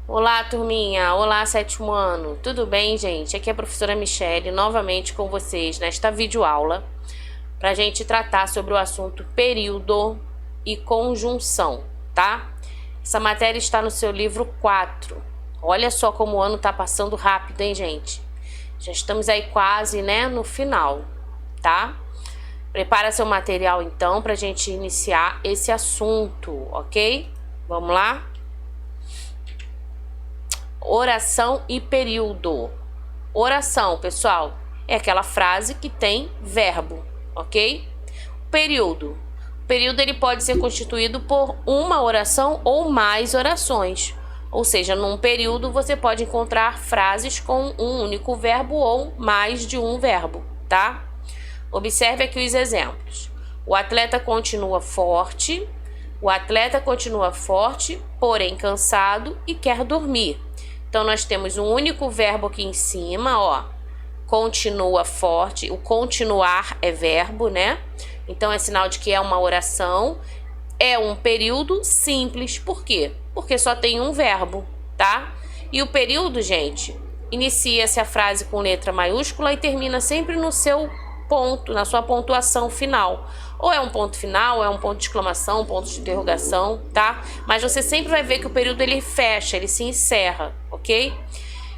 Olá, turminha! Olá, sétimo ano! Tudo bem, gente? Aqui é a professora Michele, novamente com vocês nesta videoaula para a gente tratar sobre o assunto período e conjunção, tá? Essa matéria está no seu livro 4. Olha só como o ano tá passando rápido, hein, gente? Já estamos aí quase, né, no final, tá? Prepara seu material, então, para a gente iniciar esse assunto, ok? Vamos lá? Oração e período. Oração, pessoal, é aquela frase que tem verbo, ok? Período. O período ele pode ser constituído por uma oração ou mais orações. Ou seja, num período você pode encontrar frases com um único verbo ou mais de um verbo, tá? Observe aqui os exemplos. O atleta continua forte. O atleta continua forte, porém cansado e quer dormir. Então, nós temos um único verbo aqui em cima, ó. Continua forte. O continuar é verbo, né? Então, é sinal de que é uma oração. É um período simples. Por quê? Porque só tem um verbo, tá? E o período, gente, inicia-se a frase com letra maiúscula e termina sempre no seu ponto, na sua pontuação final. Ou é um ponto final, ou é um ponto de exclamação, um ponto de interrogação, tá? Mas você sempre vai ver que o período ele fecha, ele se encerra, ok?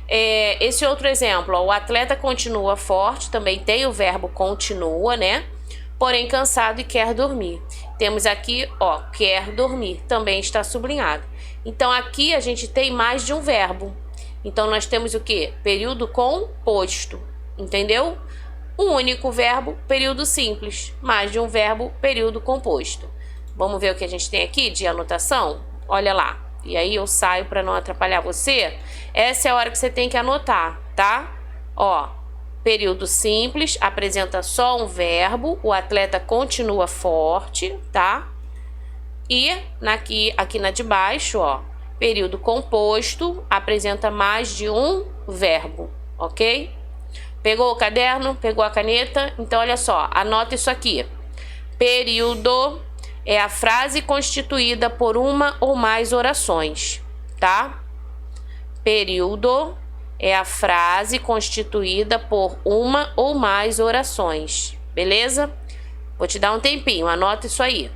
Esse outro exemplo, ó, o atleta continua forte, também tem o verbo continua, né? Porém cansado e quer dormir. Temos aqui, ó, quer dormir, também está sublinhado. Então aqui a gente tem mais de um verbo. Então nós temos o quê? Período composto, entendeu? Um único verbo, período simples. Mais de um verbo, período composto. Vamos ver o que a gente tem aqui de anotação? Olha lá. E aí eu saio para não atrapalhar você. Essa é a hora que você tem que anotar, tá? Ó, período simples, apresenta só um verbo. O atleta continua forte, tá? E aqui na de baixo, ó, período composto, apresenta mais de um verbo, ok? Pegou o caderno? Pegou a caneta? Então, olha só, anota isso aqui. Período é a frase constituída por uma ou mais orações, tá? Período é a frase constituída por uma ou mais orações, beleza? Vou te dar um tempinho, anota isso aí.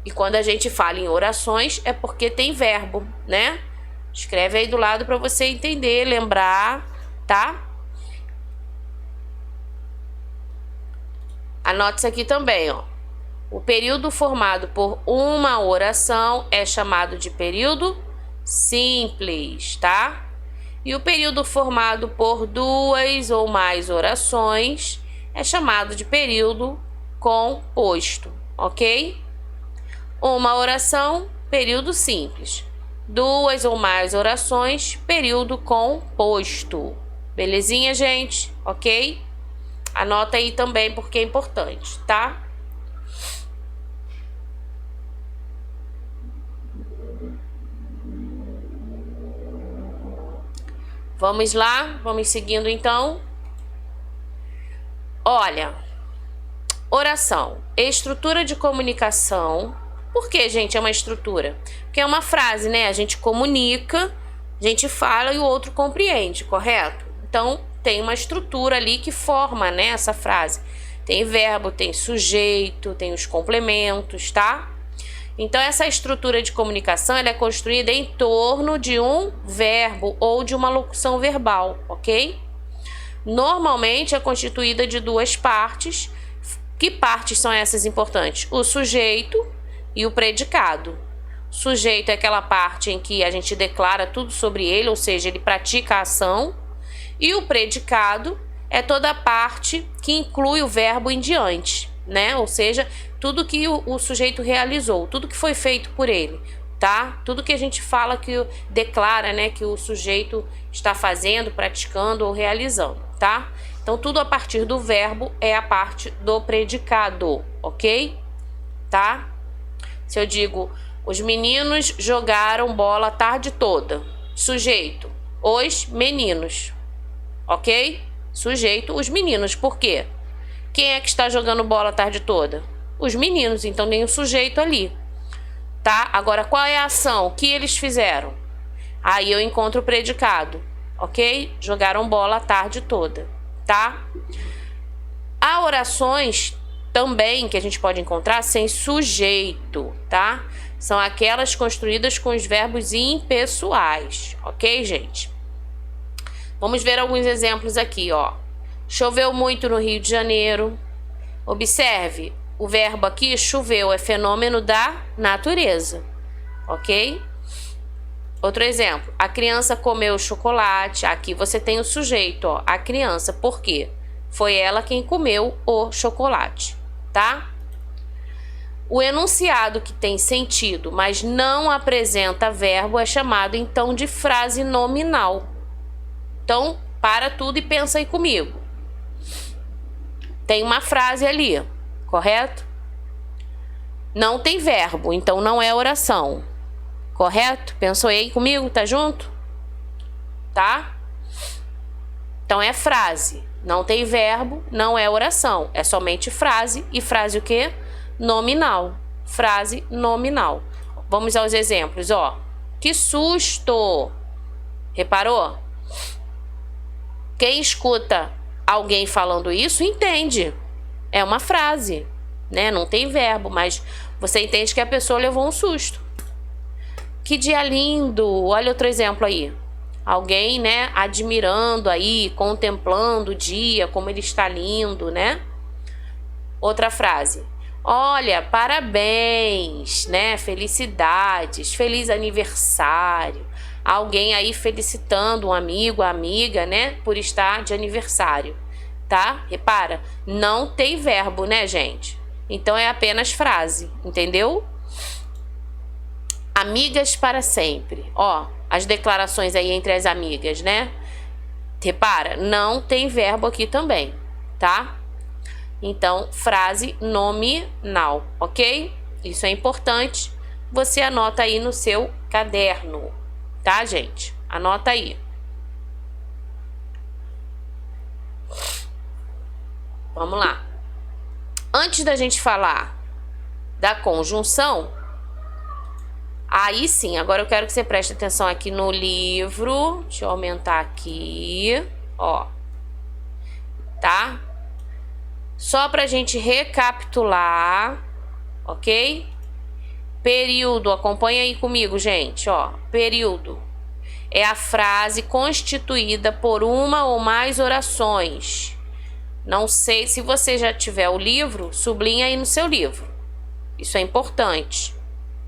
E quando a gente fala em orações, é porque tem verbo, né? Escreve aí do lado para você entender, lembrar, tá? Anote isso aqui também, ó. O período formado por uma oração é chamado de período simples, tá? E o período formado por duas ou mais orações é chamado de período composto, ok? Uma oração, período simples. Duas ou mais orações, período composto. Belezinha, gente? Ok? Anota aí também porque é importante, tá? Vamos lá? Vamos seguindo então. Olha, oração, estrutura de comunicação. Por que, gente, é uma estrutura? Porque é uma frase, né? A gente comunica, a gente fala e o outro compreende, correto? Então, tem uma estrutura ali que forma, né, essa frase. Tem verbo, tem sujeito, tem os complementos, tá? Então, essa estrutura de comunicação ela é construída em torno de um verbo ou de uma locução verbal, ok? Normalmente é constituída de duas partes. Que partes são essas importantes? O sujeito e o predicado. Sujeito é aquela parte em que a gente declara tudo sobre ele, ou seja, ele pratica a ação. E o predicado é toda a parte que inclui o verbo em diante, né? Ou seja, tudo que o sujeito realizou, tudo que foi feito por ele, tá? Tudo que a gente fala que declara, né, que o sujeito está fazendo, praticando ou realizando, tá? Então, tudo a partir do verbo é a parte do predicado, ok? Tá? Se eu digo, os meninos jogaram bola a tarde toda. Sujeito, os meninos. Ok? Sujeito, os meninos. Por quê? Quem é que está jogando bola a tarde toda? Os meninos, então tem o sujeito ali. tá? Agora, qual é a ação? O que eles fizeram? Aí eu encontro o predicado, ok? Jogaram bola a tarde toda, tá? Há orações também que a gente pode encontrar sem sujeito, tá? São aquelas construídas com os verbos impessoais, ok, gente? Vamos ver alguns exemplos aqui, ó. Choveu muito no Rio de Janeiro. Observe, o verbo aqui, choveu, é fenômeno da natureza, ok? Outro exemplo, a criança comeu chocolate. Aqui você tem o sujeito, ó, a criança. Por quê? Foi ela quem comeu o chocolate, tá? O enunciado que tem sentido, mas não apresenta verbo, é chamado então de frase nominal. Então, para tudo e pensa aí comigo. Tem uma frase ali, correto? Não tem verbo, então não é oração. Correto? Pensou aí comigo? Tá junto? Tá? Então é frase. Não tem verbo, não é oração. É somente frase. E frase o quê? Nominal. Frase nominal. Vamos aos exemplos, ó. Que susto! Reparou? Quem escuta alguém falando isso, entende. É uma frase, né? Não tem verbo, mas você entende que a pessoa levou um susto. Que dia lindo! Olha outro exemplo aí. Alguém, né, admirando aí, contemplando o dia, como ele está lindo, né? Outra frase. Olha, parabéns, né? Felicidades, feliz aniversário. Alguém aí felicitando um amigo, amiga, né? Por estar de aniversário, tá? Repara, não tem verbo, né, gente? Então é apenas frase, entendeu? Amigas para sempre. Ó, as declarações aí entre as amigas, né? Repara, não tem verbo aqui também, tá? Então, frase nominal, ok? Isso é importante. Você anota aí no seu caderno, tá, gente? Anota aí. Vamos lá. Antes da gente falar da conjunção, aí sim, agora eu quero que você preste atenção aqui no livro. Deixa eu aumentar aqui, ó. Tá? Só pra gente recapitular, ok? Período, acompanha aí comigo, gente, ó. Período é a frase constituída por uma ou mais orações. Não sei se você já tiver o livro, sublinha aí no seu livro. Isso é importante,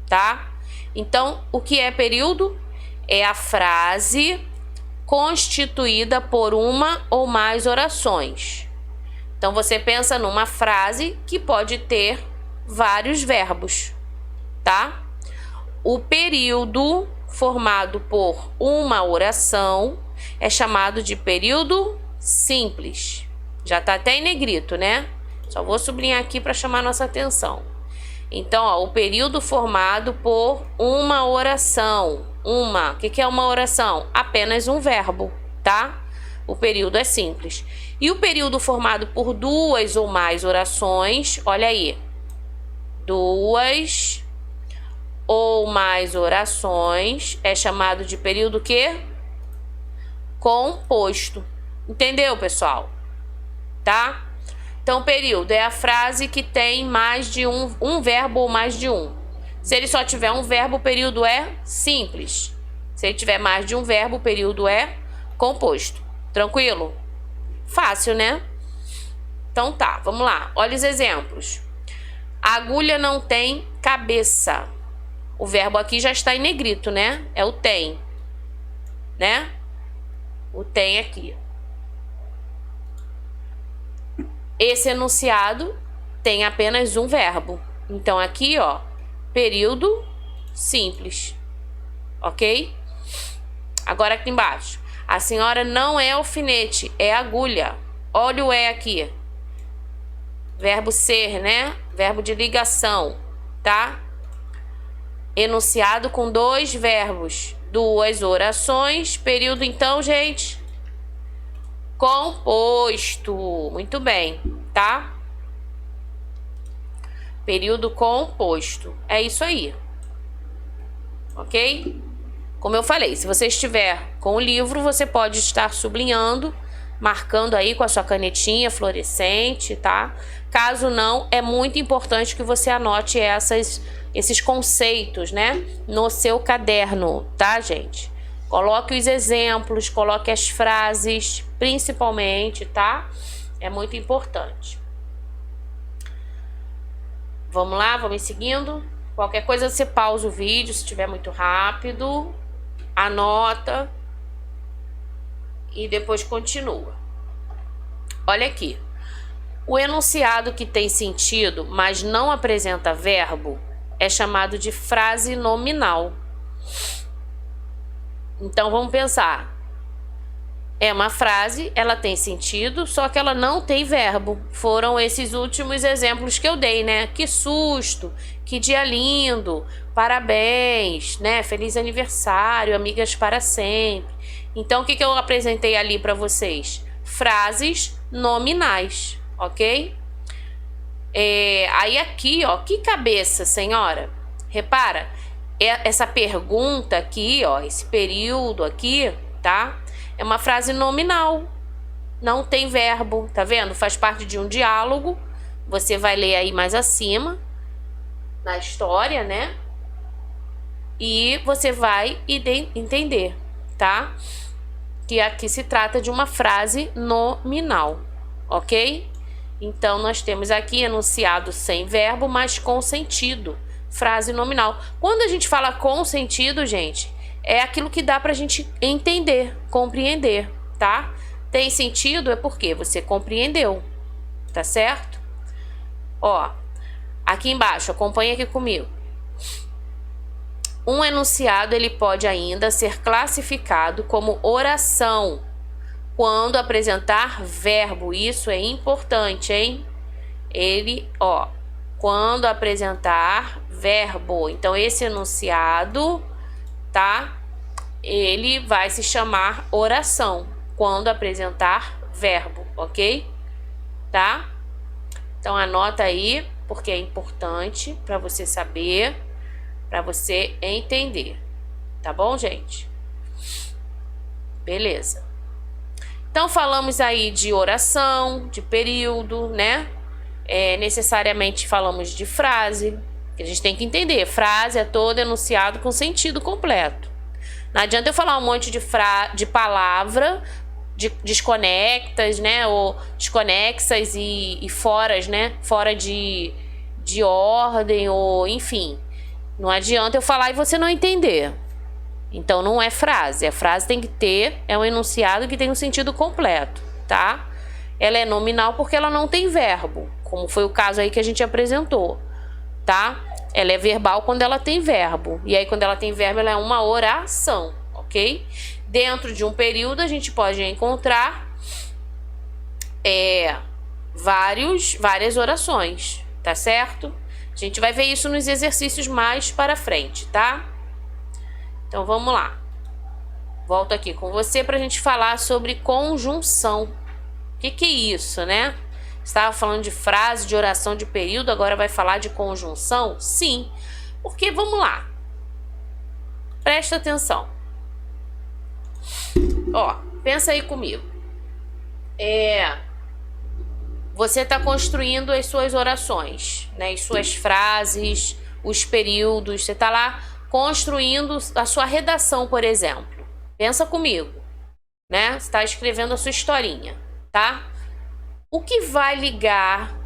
tá? Então, o que é período? É a frase constituída por uma ou mais orações. Então, você pensa numa frase que pode ter vários verbos, tá? O período formado por uma oração é chamado de período simples. Já tá até em negrito, né? Só vou sublinhar aqui para chamar nossa atenção. Então, ó, o período formado por uma oração. O que é uma oração? Apenas um verbo, tá? O período é simples. E o período formado por duas ou mais orações, olha aí. Duas ou mais orações é chamado de período quê? Composto. Entendeu, pessoal? Tá? Então, período é a frase que tem mais de um verbo ou mais de um. Se ele só tiver um verbo, o período é simples. Se ele tiver mais de um verbo, o período é composto. Tranquilo? Fácil, né? Então tá, vamos lá. Olha os exemplos. A agulha não tem cabeça. O verbo aqui já está em negrito, né? É o tem, né? O tem aqui. Esse enunciado tem apenas um verbo. Então, aqui, ó, período simples. Ok? Agora aqui embaixo. A senhora não é alfinete, é agulha. Olha o é aqui. Verbo ser, né? Verbo de ligação, tá? Enunciado com dois verbos. Duas orações. Período, então, gente, composto. Muito bem, tá? Período composto. É isso aí. ok? Como eu falei, se você estiver com o livro, você pode estar sublinhando, marcando aí com a sua canetinha fluorescente, tá? Caso não, é muito importante que você anote esses conceitos, né, no seu caderno, tá, gente? Coloque os exemplos, coloque as frases, principalmente, tá? É muito importante. Vamos lá, vamos seguindo. Qualquer coisa você pausa o vídeo se estiver muito rápido, anota e depois continua. Olha aqui. O enunciado que tem sentido, mas não apresenta verbo, é chamado de frase nominal. Então vamos pensar. É uma frase, ela tem sentido, só que ela não tem verbo. Foram esses últimos exemplos que eu dei, né? Que susto, que dia lindo, parabéns, né? Feliz aniversário, amigas para sempre. Então, o que eu apresentei ali para vocês? Frases nominais, ok? Aí aqui, ó, que cabeça, senhora? Repara, essa pergunta aqui, ó, esse período aqui, tá? É uma frase nominal, não tem verbo, tá vendo? Faz parte de um diálogo, você vai ler aí mais acima, na história, né? E você vai entender, tá? Que aqui se trata de uma frase nominal, ok? Então, nós temos aqui enunciado sem verbo, mas com sentido, frase nominal. Quando a gente fala com sentido, gente, é aquilo que dá pra gente entender, compreender, tá? Tem sentido é porque você compreendeu, tá certo? Ó, aqui embaixo, acompanha aqui comigo. Um enunciado, ele pode ainda ser classificado como oração quando apresentar verbo. Isso é importante, hein? Quando apresentar verbo. Então, esse enunciado, tá? Ele vai se chamar oração quando apresentar verbo, ok? Tá? Então anota aí, porque é importante para você saber, para você entender. Tá bom, gente? Beleza. Então falamos aí de oração, de período, né? Necessariamente falamos de frase, que a gente tem que entender. Frase é todo enunciado com sentido completo. Não adianta eu falar um monte de palavra desconectas, né? Ou desconexas e foras, né? Fora de ordem, ou enfim. Não adianta eu falar e você não entender. Então não é frase. A frase tem que ter, é um enunciado que tem um sentido completo, tá? Ela é nominal porque ela não tem verbo, como foi o caso aí que a gente apresentou, tá? Ela é verbal quando ela tem verbo. E aí, quando ela tem verbo, ela é uma oração, ok? Dentro de um período, a gente pode encontrar várias orações, tá certo? A gente vai ver isso nos exercícios mais para frente, tá? Então, vamos lá. Volto aqui com você para a gente falar sobre conjunção. O que é isso, né? Estava falando de frase, de oração, de período, agora vai falar de conjunção? Sim, porque vamos lá. Presta atenção. Ó, pensa aí comigo. Você está construindo as suas orações, né? As suas frases, os períodos. Você está lá construindo a sua redação, por exemplo. Pensa comigo, né? Você está escrevendo a sua historinha, tá? O que vai ligar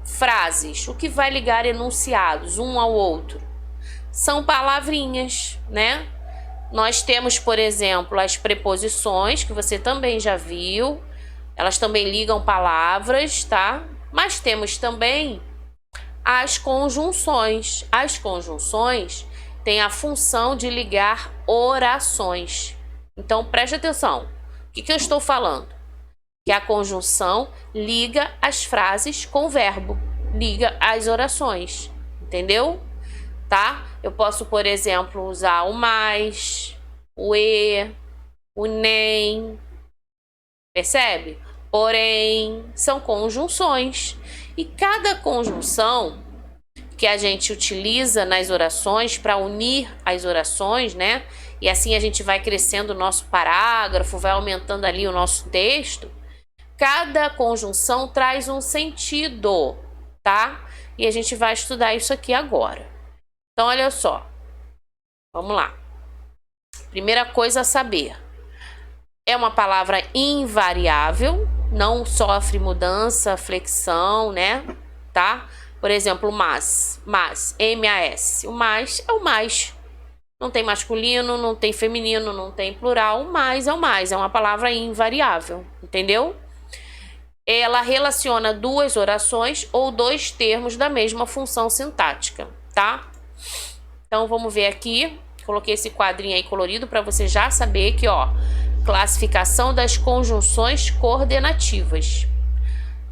frases, o que vai ligar enunciados um ao outro? São palavrinhas, né? Nós temos, por exemplo, as preposições, que você também já viu. Elas também ligam palavras, tá? Mas temos também as conjunções. As conjunções têm a função de ligar orações. Então, preste atenção. O que eu estou falando? Que a conjunção liga as frases com o verbo, liga as orações, entendeu? Tá? Eu posso, por exemplo, usar o mais, o e, o nem, percebe? Porém, são conjunções. E cada conjunção que a gente utiliza nas orações para unir as orações, né? E assim a gente vai crescendo o nosso parágrafo, vai aumentando ali o nosso texto. Cada conjunção traz um sentido, tá? E a gente vai estudar isso aqui agora. Então, olha só. Vamos lá. Primeira coisa a saber. É uma palavra invariável, não sofre mudança, flexão, né? Tá? Por exemplo, mas, M-A-S. O mais é o mais. Não tem masculino, não tem feminino, não tem plural. O mais é o mais. É uma palavra invariável, entendeu? Ela relaciona duas orações ou dois termos da mesma função sintática, tá? Então, vamos ver aqui. Coloquei esse quadrinho aí colorido para você já saber que, ó, classificação das conjunções coordenativas.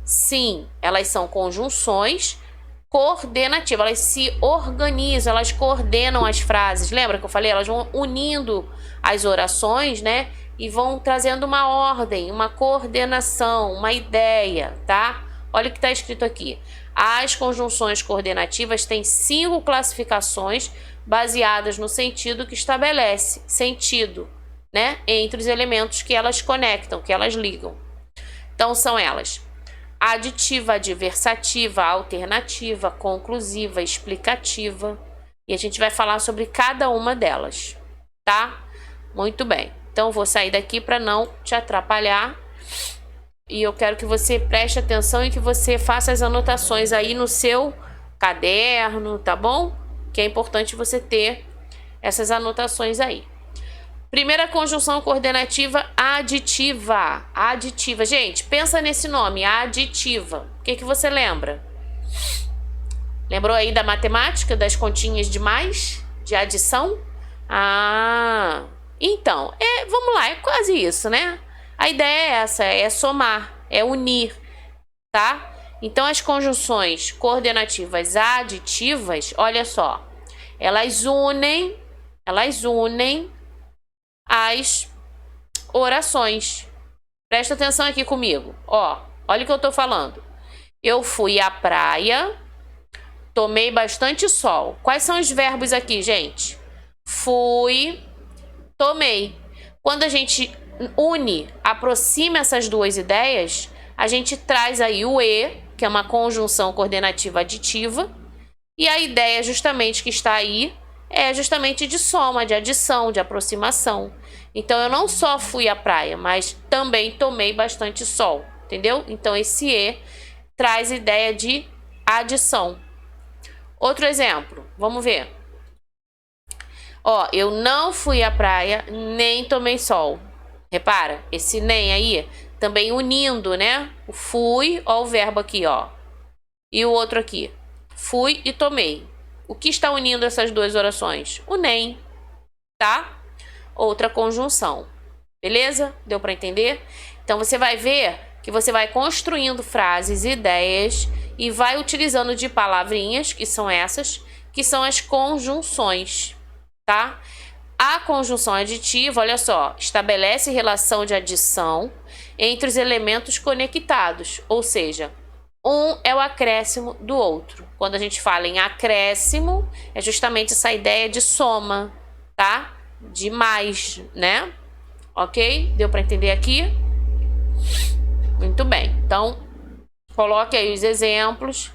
Sim, elas são conjunções coordenativas, elas se organizam, elas coordenam as frases. Lembra que eu falei? Elas vão unindo as orações, né? E vão trazendo uma ordem, uma coordenação, uma ideia, tá? Olha o que está escrito aqui. As conjunções coordenativas têm 5 classificações baseadas no sentido que estabelece sentido, né? Entre os elementos que elas conectam, que elas ligam. Então, são elas: aditiva, adversativa, alternativa, conclusiva, explicativa. E a gente vai falar sobre cada uma delas, tá? Muito bem. Então, vou sair daqui para não te atrapalhar. E eu quero que você preste atenção e que você faça as anotações aí no seu caderno, tá bom? Que é importante você ter essas anotações aí. Primeira conjunção coordenativa, aditiva. Aditiva. Gente, pensa nesse nome, aditiva. O que você lembra? Lembrou aí da matemática, das continhas de mais? De adição? Ah, então, vamos lá, é quase isso, né? A ideia é essa, é somar, é unir, tá? Então, as conjunções coordenativas aditivas, olha só, elas unem as orações. Presta atenção aqui comigo, ó, olha o que eu tô falando. Eu fui à praia, tomei bastante sol. Quais são os verbos aqui, gente? Fui, tomei. Quando a gente une, aproxima essas duas ideias, a gente traz aí o E, que é uma conjunção coordenativa aditiva, e a ideia justamente que está aí é justamente de soma, de adição, de aproximação. Então, eu não só fui à praia, mas também tomei bastante sol, entendeu? Então, esse E traz ideia de adição. Outro exemplo, vamos ver. Ó, eu não fui à praia, nem tomei sol. Repara, esse nem aí, também unindo, né? O fui, ó, o verbo aqui, ó. E o outro aqui, fui e tomei. O que está unindo essas duas orações? O nem, tá? Outra conjunção. Beleza? Deu para entender? Então, você vai ver que você vai construindo frases, ideias e vai utilizando de palavrinhas, que são essas, que são as conjunções, tá? A conjunção aditiva, olha só, estabelece relação de adição entre os elementos conectados, ou seja, um é o acréscimo do outro. Quando a gente fala em acréscimo, é justamente essa ideia de soma, tá? De mais, né? Ok? Deu para entender aqui? Muito bem. Então, coloque aí os exemplos,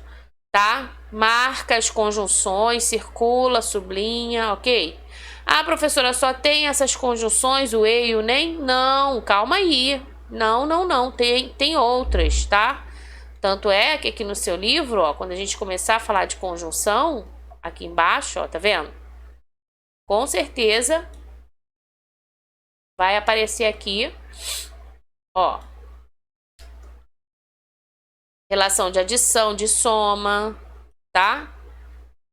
tá? Marca as conjunções, circula, sublinha, ok? Ah, professora, só tem essas conjunções, o e e o nem? Não, calma aí. Não. Tem outras, tá? Tanto é que aqui no seu livro, ó, quando a gente começar a falar de conjunção, aqui embaixo, ó, tá vendo? Com certeza vai aparecer aqui, ó, relação de adição, de soma, tá?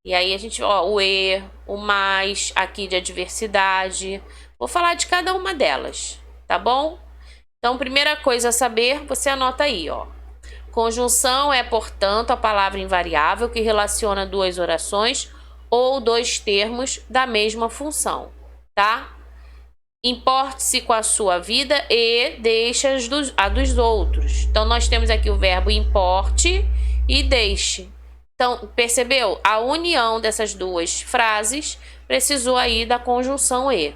E aí a gente, ó, o e, o mais, aqui de adversidade. Vou falar de cada uma delas, tá bom? Então, primeira coisa a saber, você anota aí, ó. Conjunção é, portanto, a palavra invariável que relaciona duas orações ou dois termos da mesma função, tá? Importe-se com a sua vida e deixa a dos outros. Então, nós temos aqui o verbo importe e deixe. Então, percebeu? A união dessas duas frases precisou aí da conjunção e.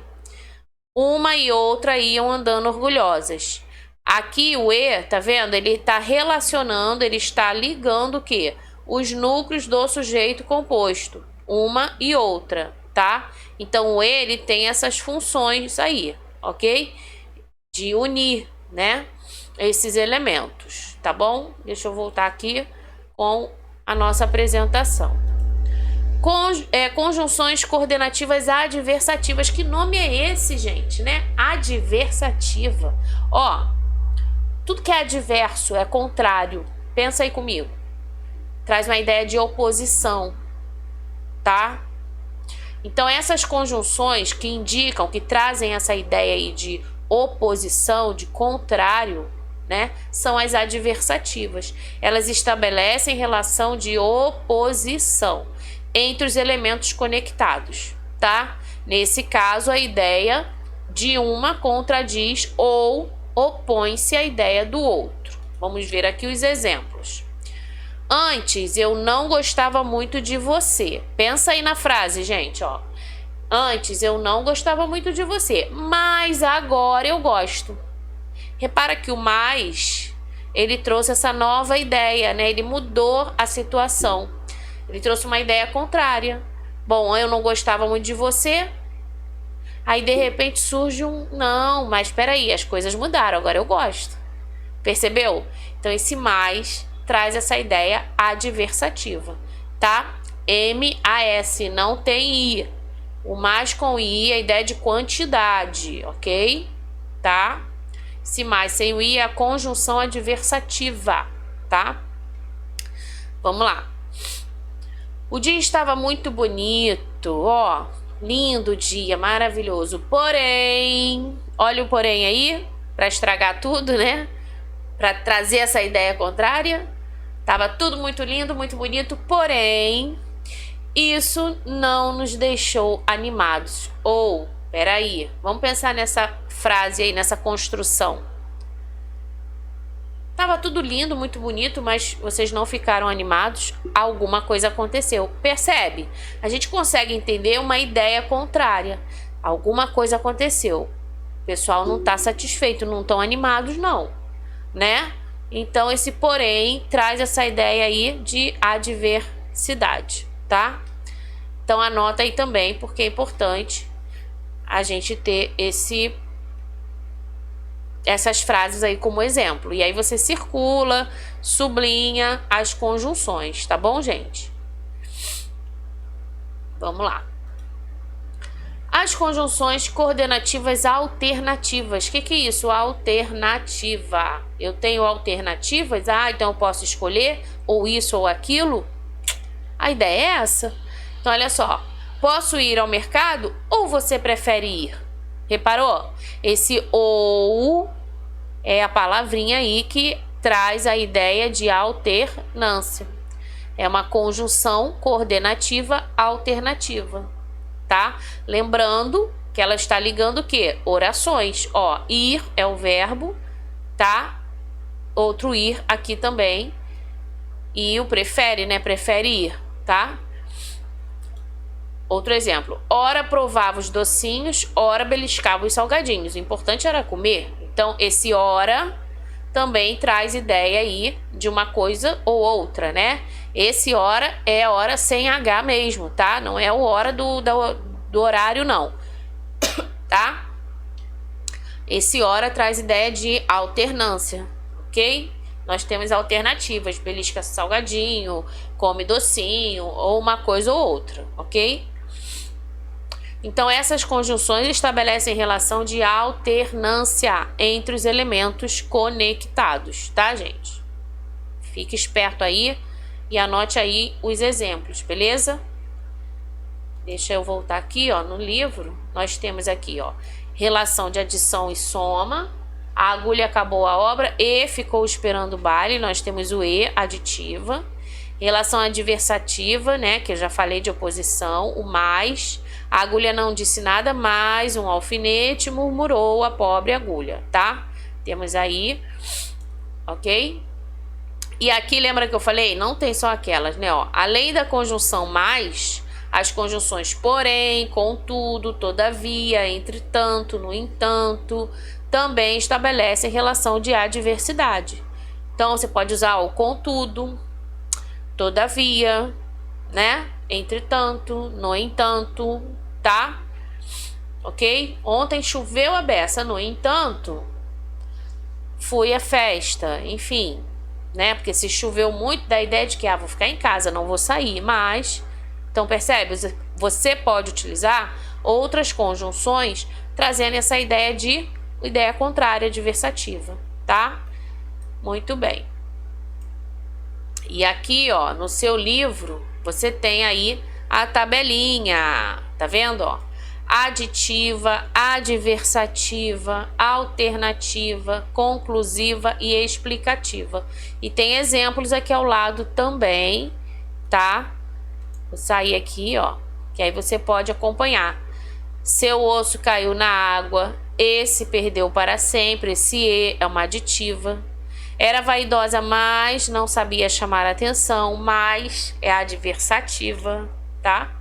Uma e outra iam andando orgulhosas. Aqui o e, tá vendo? Ele está relacionando, ele está ligando o quê? Os núcleos do sujeito composto, uma e outra, tá? Então o e, ele tem essas funções aí, ok? De unir, né? Esses elementos, tá bom? Deixa eu voltar aqui com a nossa apresentação. Conjunções coordenativas adversativas. Que nome é esse, gente, né? Adversativa. Ó, tudo que é adverso, é contrário. Pensa aí comigo. Traz uma ideia de oposição, tá? Então, essas conjunções que indicam, que trazem essa ideia aí de oposição, de contrário, né? São as adversativas. Elas estabelecem relação de oposição entre os elementos conectados, tá? Nesse caso, a ideia de uma contradiz ou opõe-se à ideia do outro. Vamos ver aqui os exemplos. Antes eu não gostava muito de você. Pensa aí na frase, gente, ó. Antes eu não gostava muito de você, mas agora eu gosto. Repara que o mais, ele trouxe essa nova ideia, né? Ele mudou a situação. Ele trouxe uma ideia contrária. Bom, eu não gostava muito de você. Aí, de repente, surge um... Não, mas espera aí, as coisas mudaram, agora eu gosto. Percebeu? Então, esse mais traz essa ideia adversativa, tá? M-A-S, não tem I. O mais com I é a ideia de quantidade, ok? Tá? Esse mais sem o I é a conjunção adversativa, tá? Vamos lá. O dia estava muito bonito, ó, lindo dia, maravilhoso. Porém, olha o porém aí, para estragar tudo, né? Para trazer essa ideia contrária. Tava tudo muito lindo, muito bonito, porém, isso não nos deixou animados. Ou, peraí, vamos pensar nessa frase aí, nessa construção. Tava tudo lindo, muito bonito, mas vocês não ficaram animados, alguma coisa aconteceu. Percebe? A gente consegue entender uma ideia contrária. Alguma coisa aconteceu. O pessoal não tá satisfeito, não estão animados não, né? Então esse porém traz essa ideia aí de adversidade, tá? Então anota aí também, porque é importante a gente ter essas frases aí como exemplo. E aí você circula, sublinha as conjunções, tá bom, gente? Vamos lá. As conjunções coordenativas alternativas. O que é isso? Alternativa. Eu tenho alternativas? Então eu posso escolher ou isso ou aquilo? A ideia é essa. Então, olha só. Posso ir ao mercado ou você prefere ir? Reparou? Esse ou é a palavrinha aí que traz a ideia de alternância. É uma conjunção coordenativa alternativa, tá? Lembrando que ela está ligando o quê? Orações. Ó, ir é o verbo, tá? Outro ir aqui também. E o prefere, né? Prefere ir, tá? Outro exemplo. Ora provava os docinhos, ora beliscava os salgadinhos. O importante era comer. Então, esse ora também traz ideia aí de uma coisa ou outra, né? Esse hora é hora sem H mesmo, tá? Não é o hora do horário, não. Tá? Esse hora traz ideia de alternância, ok? Nós temos alternativas, belisca salgadinho, come docinho, ou uma coisa ou outra, ok? Então, essas conjunções estabelecem relação de alternância entre os elementos conectados, tá, gente? Fique esperto aí e anote aí os exemplos, beleza? Deixa eu voltar aqui, ó, no livro. Nós temos aqui, ó, relação de adição e soma. A agulha acabou a obra e ficou esperando o baile. Nós temos o e, aditiva. Relação adversativa, né, que eu já falei de oposição, o mais. A agulha não disse nada, mas um alfinete murmurou a pobre agulha, tá? Temos aí, ok? E aqui, lembra que eu falei? Não tem só aquelas, né? Ó, além da conjunção mais, as conjunções porém, contudo, todavia, entretanto, no entanto, também estabelecem relação de adversidade. Então, você pode usar o contudo, todavia, né? Entretanto, no entanto, tá? Ok? Ontem choveu a beça, no entanto, fui à festa, enfim, né? Porque se choveu muito, dá a ideia de que vou ficar em casa, não vou sair, mas... Então, percebe? Você pode utilizar outras conjunções trazendo essa ideia contrária, adversativa, tá? Muito bem. E aqui, ó, no seu livro, você tem aí a tabelinha, tá vendo, ó? Aditiva, adversativa, alternativa, conclusiva e explicativa. E tem exemplos aqui ao lado também, tá? Vou sair aqui, ó, que aí você pode acompanhar. Seu osso caiu na água, esse perdeu para sempre, esse E é uma aditiva. Era vaidosa, mas não sabia chamar a atenção, mas é adversativa, tá?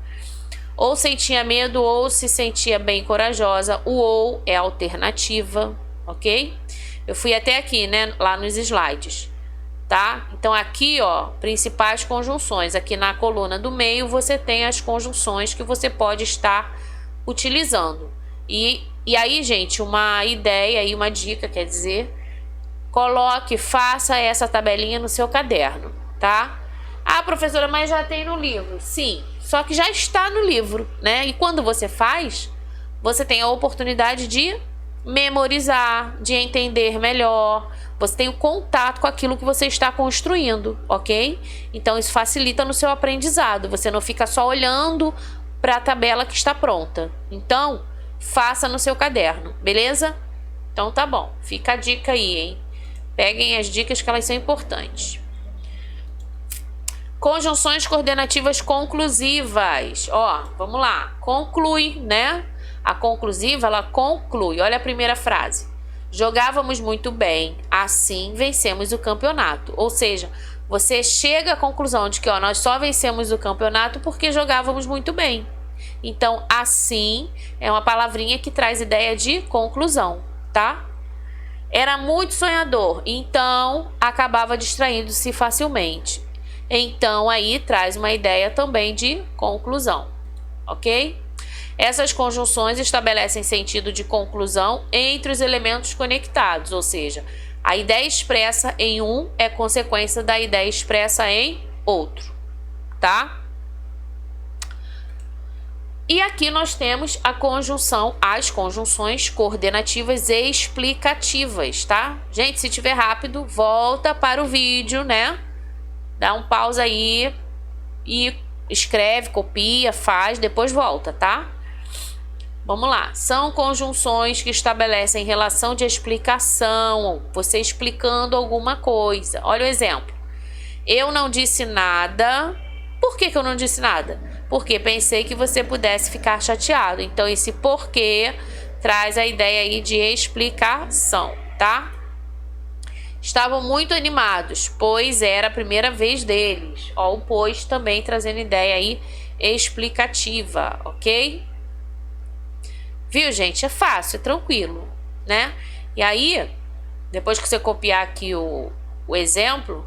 Ou sentia medo ou se sentia bem corajosa, o ou é alternativa, ok? Eu fui até aqui, né, lá nos slides, tá? Então aqui, ó, principais conjunções. Aqui na coluna do meio você tem as conjunções que você pode estar utilizando. E aí, gente, uma ideia e uma dica, quer dizer, faça essa tabelinha no seu caderno, tá? Ah, professora, mas já tem no livro. Sim, só que já está no livro, né? E quando você faz, você tem a oportunidade de memorizar, de entender melhor. Você tem o contato com aquilo que você está construindo, ok? Então, isso facilita no seu aprendizado. Você não fica só olhando para a tabela que está pronta. Então, faça no seu caderno, beleza? Então, tá bom. Fica a dica aí, hein? Peguem as dicas que elas são importantes. Conjunções coordenativas conclusivas. Ó, vamos lá. Conclui, né? A conclusiva, ela conclui. Olha a primeira frase. Jogávamos muito bem, assim vencemos o campeonato. Ou seja, você chega à conclusão de que nós só vencemos o campeonato porque jogávamos muito bem. Então, assim é uma palavrinha que traz ideia de conclusão, tá? Era muito sonhador, então acabava distraindo-se facilmente. Então, aí traz uma ideia também de conclusão, ok? Essas conjunções estabelecem sentido de conclusão entre os elementos conectados, ou seja, a ideia expressa em um é consequência da ideia expressa em outro, tá? E aqui nós temos as conjunções coordenativas e explicativas, tá? Gente, se tiver rápido, volta para o vídeo, né? Dá um pausa aí e escreve, copia, faz, depois volta, tá? Vamos lá. São conjunções que estabelecem relação de explicação, você explicando alguma coisa. Olha o exemplo. Eu não disse nada. Por que eu não disse nada? Porque pensei que você pudesse ficar chateado. Então, esse porquê traz a ideia aí de explicação, tá? Estavam muito animados, pois era a primeira vez deles. Ó, o pois também trazendo ideia aí explicativa, ok? Viu, gente? É fácil, é tranquilo, né? E aí, depois que você copiar aqui o exemplo,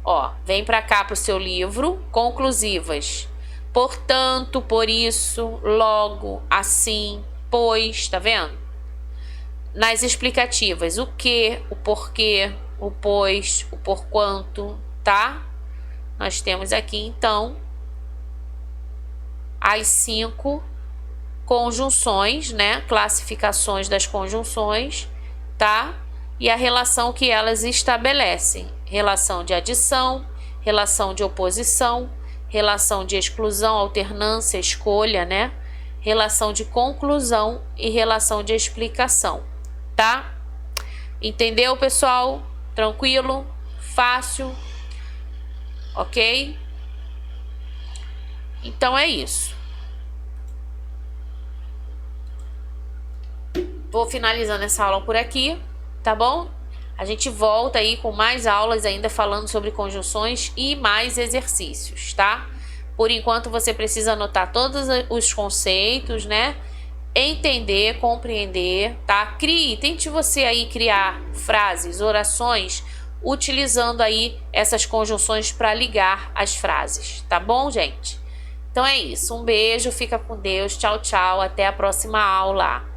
ó, vem pra cá pro seu livro, conclusivas. Portanto, por isso, logo, assim, pois, tá vendo? Nas explicativas, o que, o porquê, o pois, o porquanto, tá? Nós temos aqui, então, as 5 conjunções, né? Classificações das conjunções, tá? E a relação que elas estabelecem. Relação de adição, relação de oposição, relação de exclusão, alternância, escolha, né? Relação de conclusão e relação de explicação, tá? Entendeu, pessoal? Tranquilo? Fácil? Ok? Então é isso. Vou finalizando essa aula por aqui, tá bom? A gente volta aí com mais aulas ainda falando sobre conjunções e mais exercícios, tá? Por enquanto você precisa anotar todos os conceitos, né? Entender, compreender, tá? Tente você aí criar frases, orações, utilizando aí essas conjunções para ligar as frases, tá bom, gente? Então é isso, um beijo, fica com Deus, tchau, tchau, até a próxima aula.